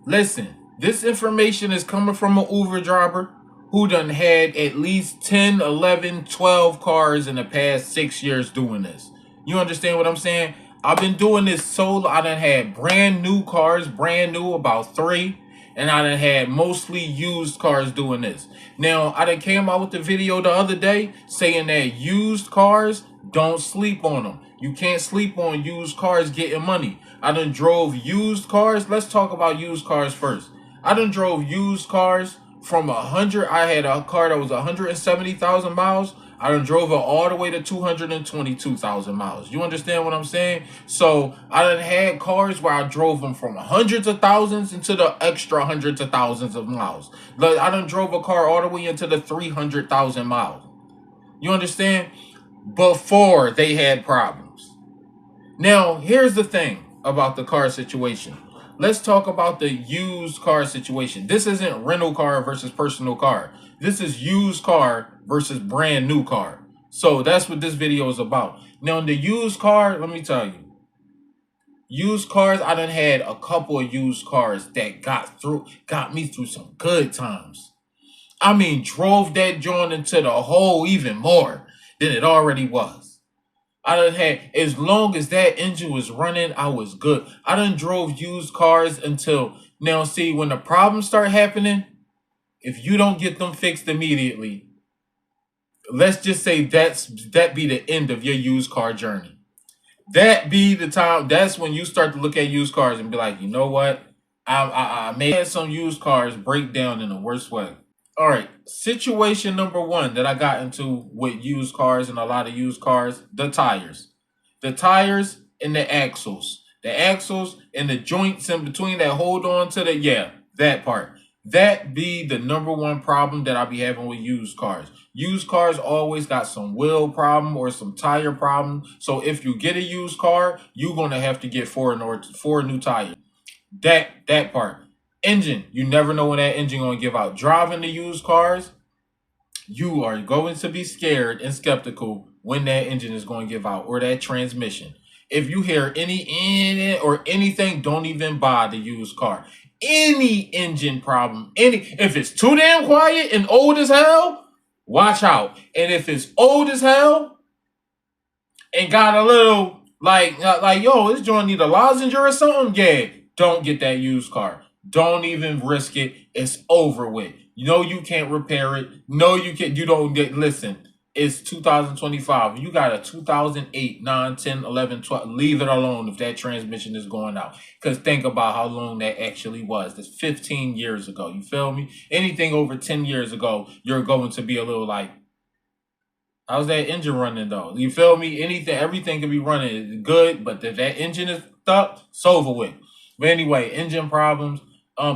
Listen, this information is coming from an Uber driver who done had at least 10, 11, 12 cars in the past 6 years doing this. You understand what I'm saying? I've been doing this solo. I done had brand new cars, brand new, about 3. And I done had mostly used cars doing this. Now, I done came out with the video the other day saying that used cars, don't sleep on them. You can't sleep on used cars getting money. I done drove used cars. Let's talk about used cars first. I done drove used cars from 100. I had a car that was 170,000 miles. I done drove it all the way to 222,000 miles. You understand what I'm saying? So I done had cars where I drove them from hundreds of thousands into the extra hundreds of thousands of miles. Like I done drove a car all the way into the 300,000 miles. You understand? Before they had problems. Now, here's the thing about the car situation. Let's talk about the used car situation. This isn't rental car versus personal car. This is used car versus brand new car. So that's what this video is about. Now, in the used car, let me tell you. Used cars, I done had a couple of used cars that got me through some good times. I mean, drove that joint into the hole even more than it already was. I done had, as long as that engine was running, I was good. I done drove used cars until, now see, when the problems start happening, if you don't get them fixed immediately, let's just say that be the end of your used car journey. That be the time, that's when you start to look at used cars and be like, you know what? I may have some used cars break down in the worst way. All right, situation number 1 that I got into with used cars and a lot of used cars, the tires. The tires and the axles. The axles and the joints in between that hold on to that part. That be the number 1 problem that I be having with used cars. Used cars always got some wheel problem or some tire problem. So if you get a used car, you're going to have to get 4 new tires. That part. Engine, you never know when that engine going to give out. Driving the used cars, you are going to be scared and skeptical when that engine is going to give out or that transmission. If you hear any in it or anything, don't even buy the used car. Any engine problem, if it's too damn quiet and old as hell, watch out. And if it's old as hell and got a little like yo, this joint need a lozenge or something, yeah, don't get that used car. Don't even risk it. It's over with. You know you can't repair it. No, you can't. You don't get. Listen, it's 2025. You got a 2008, 9, 10, 11, 12. Leave it alone if that transmission is going out. Because think about how long that actually was. That's 15 years ago. You feel me? Anything over 10 years ago, you're going to be a little like, how's that engine running though? You feel me? Everything can be running good, but if that engine is stuck, it's over with. But anyway, engine problems.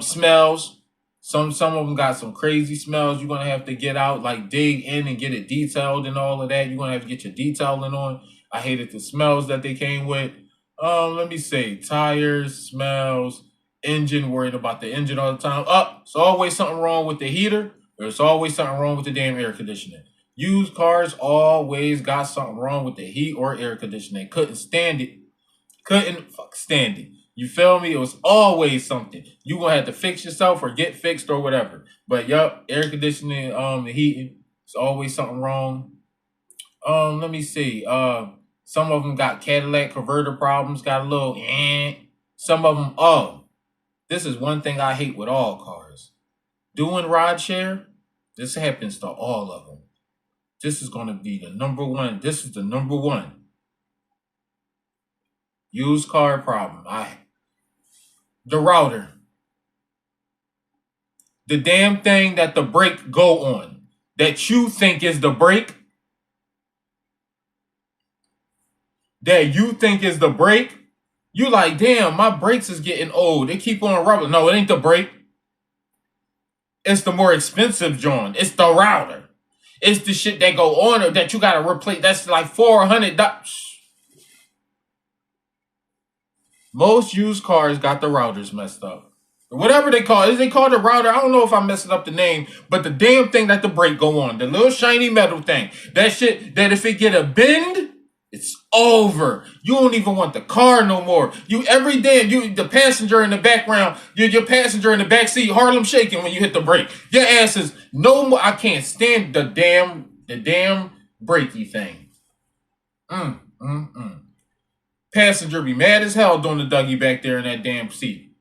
Smells. Some of them got some crazy smells. You're gonna have to get out, like dig in and get it detailed and all of that. You're gonna have to get your detailing on. I hated the smells that they came with. Let me say tires, smells, engine, worried about the engine all the time. It's always something wrong with the heater. There's always something wrong with the damn air conditioning. Used cars always got something wrong with the heat or air conditioning. Couldn't stand it. Couldn't stand it. You feel me? It was always something. You gonna have to fix yourself or get fixed or whatever. But yup, air conditioning, the heating, it's always something wrong. Let me see. Some of them got Cadillac converter problems, got a little Some of them, this is one thing I hate with all cars. Doing rideshare, this happens to all of them. This is gonna be the number 1. This is the number 1. Used car problem. The router. The damn thing that the brake go on. That you think is the brake. That you think is the brake. You like, damn, my brakes is getting old. They keep on rubbing. No, it ain't the brake. It's the more expensive joint. It's the router. It's the shit that go on or that you got to replace. That's like $400. Most used cars got the routers messed up. Whatever they call it. They call it a router. I don't know if I'm messing up the name, but the damn thing that the brake go on. The little shiny metal thing. That shit, that if it get a bend, It's over. You don't even want the car no more. You every day, the passenger in the background, your passenger in the back seat, Harlem shaking when you hit the brake. Your ass is no more. I can't stand the damn brakey thing. Passenger be mad as hell doing the Dougie back there in that damn seat.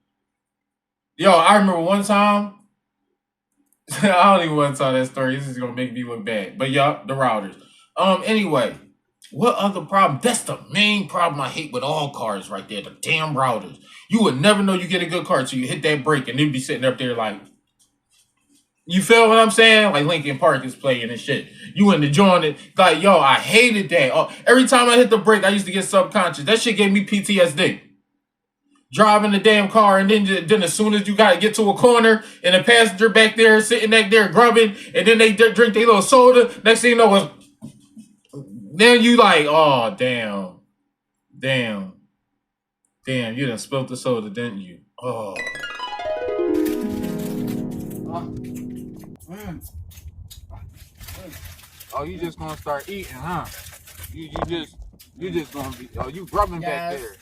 Yo, I remember one time. I don't even want to tell that story. This is gonna make me look bad. But y'all, the routers. Anyway, what other problem? That's the main problem I hate with all cars right there. The damn routers. You would never know you get a good car till you hit that brake and they'd be sitting up there like, you feel what I'm saying? Like Linkin Park is playing and shit. You in the joint it. Like, yo, I hated that. Every time I hit the brake, I used to get subconscious. That shit gave me PTSD. Driving the damn car, and then as soon as you gotta get to a corner, and the passenger back there sitting back there grubbing, and then they drink their little soda. Next thing you know, then you like, oh damn, you done spilled the soda, didn't you? Oh. Oh, you just gonna start eating, huh? You just gonna be. Oh, you grubbing back there.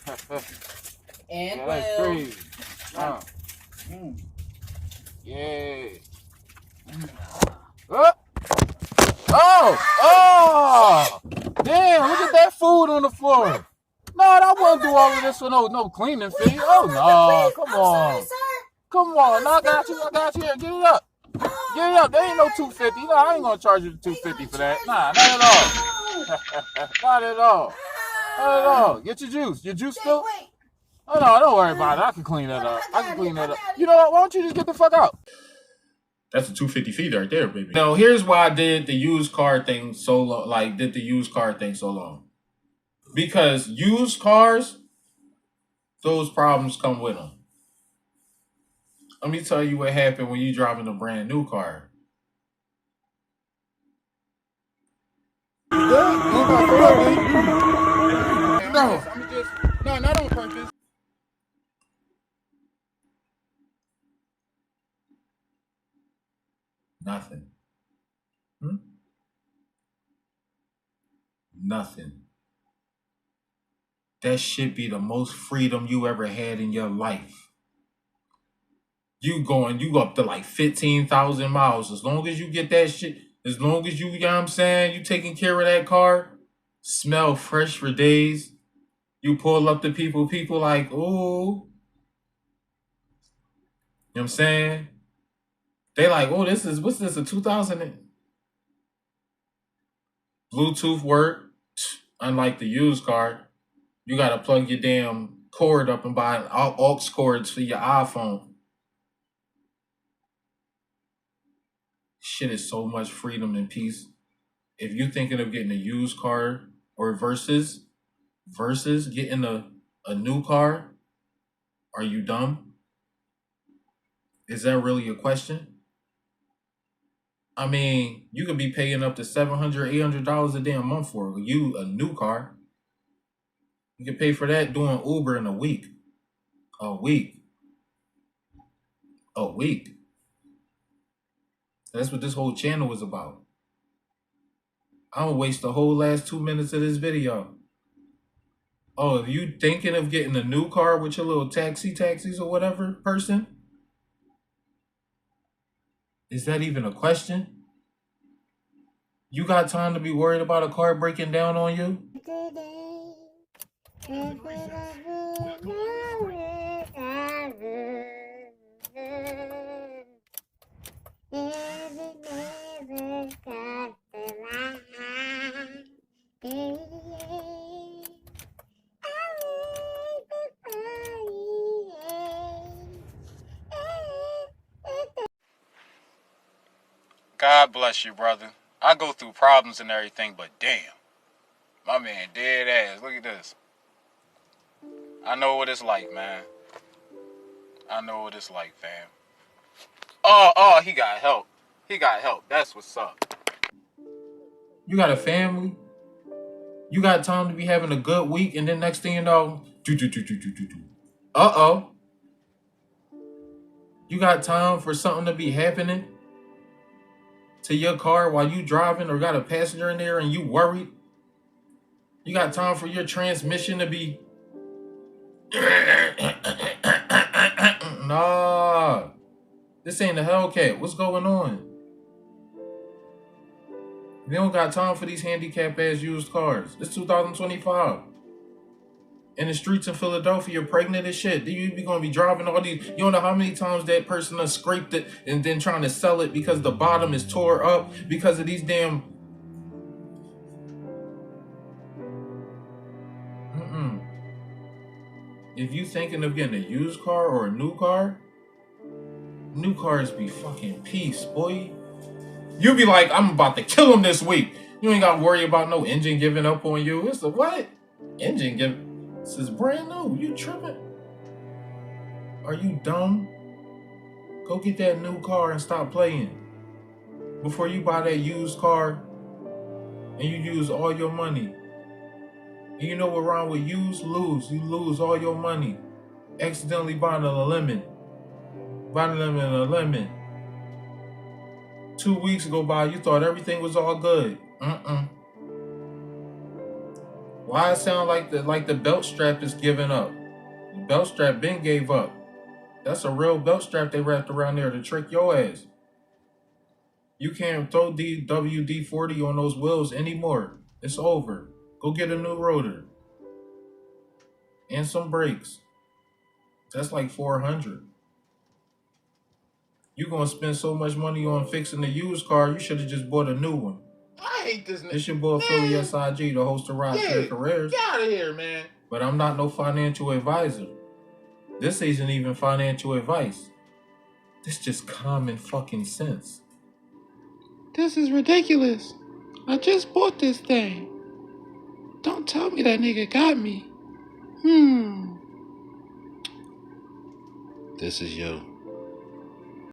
And yeah, that's crazy. Yeah. Oh! Damn, look at that food on the floor. No, I won't do all of this for no cleaning fee. Oh, no, come on. Come on, no, I got you. Here, get it up. Get it up. There ain't no $250. No, I ain't gonna charge you the $250 for that. Nah, not at all. Not at all. Not at all. Get your juice. Your juice still? Oh, no, don't worry about it. I can clean that up. You know what? Why don't you just get the fuck out? That's a $250 fee right there, baby. Now, here's why I did the used car thing so long. Because used cars, those problems come with them. Let me tell you what happened when you driving a brand new car. No, not on purpose. Nothing. Nothing. That should be the most freedom you ever had in your life. You go up to like 15,000 miles. As long as you get that shit, as long as you know what I'm saying, you taking care of that car, smell fresh for days. You pull up to people like, ooh. You know what I'm saying? They like, oh, what's this, a 2000? Bluetooth work, unlike the used car. You got to plug your damn cord up and buy aux cords for your iPhone. Shit is so much freedom and peace. If you're thinking of getting a used car or versus getting a new car, are you dumb? Is that really a question? I mean, you could be paying up to $700, $800 a damn month for a new car. You can pay for that doing Uber in a week. A week. That's what this whole channel is about. I'm gonna waste the whole last 2 minutes of this video. Oh, if you thinking of getting a new car with your little taxis or whatever person? Is that even a question? You got time to be worried about a car breaking down on you? God bless you, brother. I go through problems and everything, but damn. My man dead ass. Look at this. I know what it's like, man. I know what it's like, fam. Oh, he got help. That's what's up. You got a family? You got time to be having a good week, and then next thing you know, uh-oh. You got time for something to be happening to your car while you driving or got a passenger in there and you worried? You got time for your transmission to be... Nah. This ain't a Hellcat. What's going on? We don't got time for these handicap-ass used cars. It's 2025. In the streets in Philadelphia, you're pregnant as shit. You be gonna be driving all these... You don't know how many times that person has scraped it and then trying to sell it because the bottom is tore up because of these damn... If you thinking of getting a used car or a new cars be fucking peace, boy. You be like, I'm about to kill him this week. You ain't got to worry about no engine giving up on you. It's a what? Engine give... This is brand new. You tripping? Are you dumb? Go get that new car and stop playing. Before you buy that used car and you use all your money. And you know what wrong with used? You lose all your money. Accidentally buying a lemon. Buying them in a lemon. 2 weeks go by, you thought everything was all good. Why it sound like the belt strap is giving up? The belt strap been gave up. That's a real belt strap they wrapped around there to trick your ass. You can't throw WD-40 on those wheels anymore. It's over. Go get a new rotor. And some brakes. That's like $400. You're going to spend so much money on fixing the used car, you should have just bought a new one. I hate this nigga. It's your boy Philly SIG, the host of Rideshare Careers. Get out of here, man. But I'm not no financial advisor. This isn't even financial advice. This just common fucking sense. This is ridiculous. I just bought this thing. Don't tell me that nigga got me. This is you.